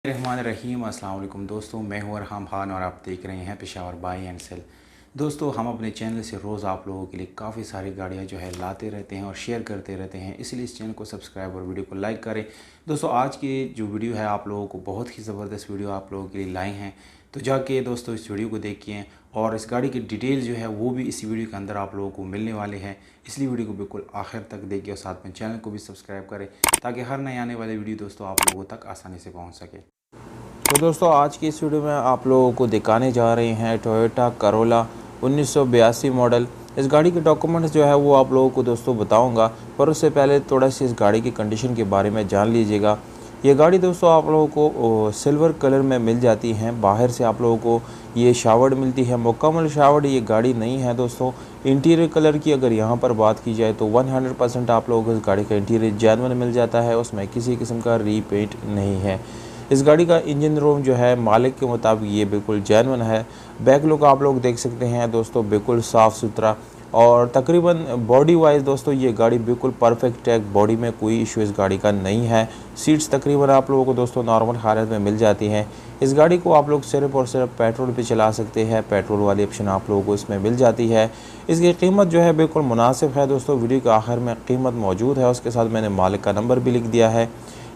रहमान अस्सलाम वालेकुम दोस्तों, मैं हूं अरहम खान और आप देख रहे हैं पेशावर बाई एंड सेल। दोस्तों, हम अपने चैनल से रोज़ आप लोगों के लिए काफ़ी सारी गाड़ियां जो है लाते रहते हैं और शेयर करते रहते हैं, इसलिए इस चैनल को सब्सक्राइब और वीडियो को लाइक करें। दोस्तों, आज की जो वीडियो है आप लोगों को बहुत ही ज़बरदस्त वीडियो आप लोगों के लिए लाए हैं, तो जाके दोस्तों इस वीडियो को देखिए और इस गाड़ी की डिटेल जो है वो भी इस वीडियो के अंदर आप लोगों को मिलने वाले हैं, इसलिए वीडियो को बिल्कुल आखिर तक देखिए और साथ में चैनल को भी सब्सक्राइब करें ताकि हर नए आने वाले वीडियो दोस्तों आप लोगों तक आसानी से पहुँच सके। तो दोस्तों, आज की इस वीडियो में आप लोगों को दिखाने जा रहे हैं टोयोटा करोला 1982 मॉडल। इस गाड़ी के डॉक्यूमेंट्स जो है वो आप लोगों को दोस्तों बताऊंगा, पर उससे पहले थोड़ा सी इस गाड़ी की कंडीशन के बारे में जान लीजिएगा। ये गाड़ी दोस्तों आप लोगों को सिल्वर कलर में मिल जाती हैं। बाहर से आप लोगों को ये शावर्ड मिलती है, मुकम्मल शावर्ड ये गाड़ी नहीं है दोस्तों। इंटीरियर कलर की अगर यहाँ पर बात की जाए तो 100% आप लोगों को इस गाड़ी का इंटीरियर जेन्युइन मिल जाता है, उसमें किसी किस्म का रीपेंट नहीं है। इस गाड़ी का इंजन रूम जो है मालिक के मुताबिक ये बिल्कुल जेन्युइन है। बैक लुक आप लोग देख सकते हैं दोस्तों, बिल्कुल साफ़ सुथरा और तकरीबन बॉडी वाइज दोस्तों ये गाड़ी बिल्कुल परफेक्ट है। बॉडी में कोई इशू इस गाड़ी का नहीं है। सीट्स तकरीबन आप लोगों को दोस्तों नॉर्मल हालत में मिल जाती हैं। इस गाड़ी को आप लोग सिर्फ और सिर्फ पेट्रोल पे चला सकते हैं, पेट्रोल वाली ऑप्शन आप लोगों को इसमें मिल जाती है। इसकी कीमत जो है बिल्कुल मुनासिब है दोस्तों। वीडियो के आखिर में कीमत मौजूद है, उसके साथ मैंने मालिक का नंबर भी लिख दिया है।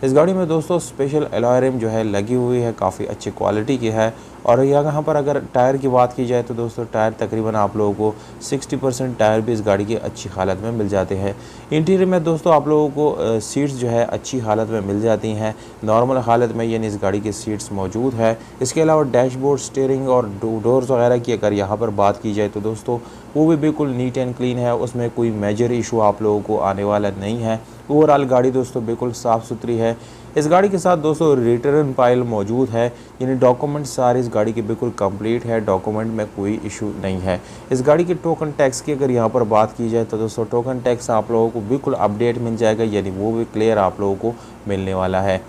इस गाड़ी में दोस्तों स्पेशल एलॉय रिम जो है लगी हुई है, काफ़ी अच्छी क्वालिटी की है। और यहाँ पर अगर टायर की बात की जाए तो दोस्तों टायर तकरीबन आप लोगों को 60% टायर भी इस गाड़ी की अच्छी हालत में मिल जाते हैं। इंटीरियर में दोस्तों आप लोगों को सीट्स जो है अच्छी हालत में मिल जाती हैं, नॉर्मल हालत में यानी इस गाड़ी की सीट्स मौजूद है। इसके अलावा डैशबोर्ड, स्टीयरिंग और डोर्स वगैरह की अगर यहाँ पर बात की जाए तो दोस्तों वो भी बिल्कुल नीट एंड क्लीन है, उसमें कोई मेजर इशू आप लोगों को आने वाला नहीं है। ओवरऑल गाड़ी दोस्तों बिल्कुल साफ़ सुथरी है। इस गाड़ी के साथ दोस्तों रिटर्न फाइल मौजूद है, यानी डॉक्यूमेंट सारे इस गाड़ी के बिल्कुल कंप्लीट है, डॉक्यूमेंट में कोई इशू नहीं है। इस गाड़ी के टोकन टैक्स की अगर यहाँ पर बात की जाए तो दोस्तों टोकन टैक्स आप लोगों को बिल्कुल अपडेट मिल जाएगा, यानी वो भी क्लियर आप लोगों को मिलने वाला है।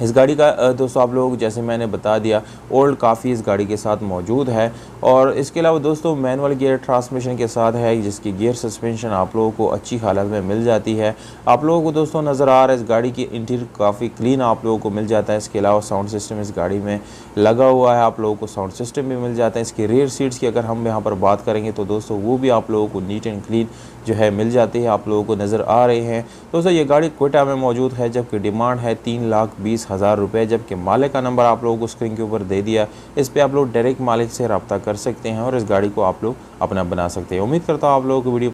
इस गाड़ी का दोस्तों आप लोग जैसे मैंने बता दिया ओल्ड काफ़ी इस गाड़ी के साथ मौजूद है। और इसके अलावा दोस्तों मैनुअल गियर ट्रांसमिशन के साथ है, जिसकी गियर सस्पेंशन आप लोगों को अच्छी हालत में मिल जाती है। आप लोगों को दोस्तों नज़र आ रहा है इस गाड़ी की इंटीरियर काफ़ी क्लीन आप लोगों को मिल जाता है। इसके अलावा साउंड सिस्टम इस गाड़ी में लगा हुआ है, आप लोगों को साउंड सिस्टम भी मिल जाता है। इसकी रेयर सीट्स की अगर हम यहाँ पर बात करेंगे तो दोस्तों वो भी आप लोगों को नीट एंड क्लीन जो है मिल जाती है, आप लोगों को नज़र आ रहे हैं। दोस्तों ये गाड़ी क्वेटा में मौजूद है, जबकि डिमांड है 3,20,000 रुपये, जबकि मालिक का नंबर आप लोगों को स्क्रीन के ऊपर दे दिया। इस पर आप लोग डायरेक्ट मालिक से रब्ता कर सकते हैं और इस गाड़ी को आप लोग अपना बना सकते हैं। उम्मीद करता हूँ आप लोगों को वीडियो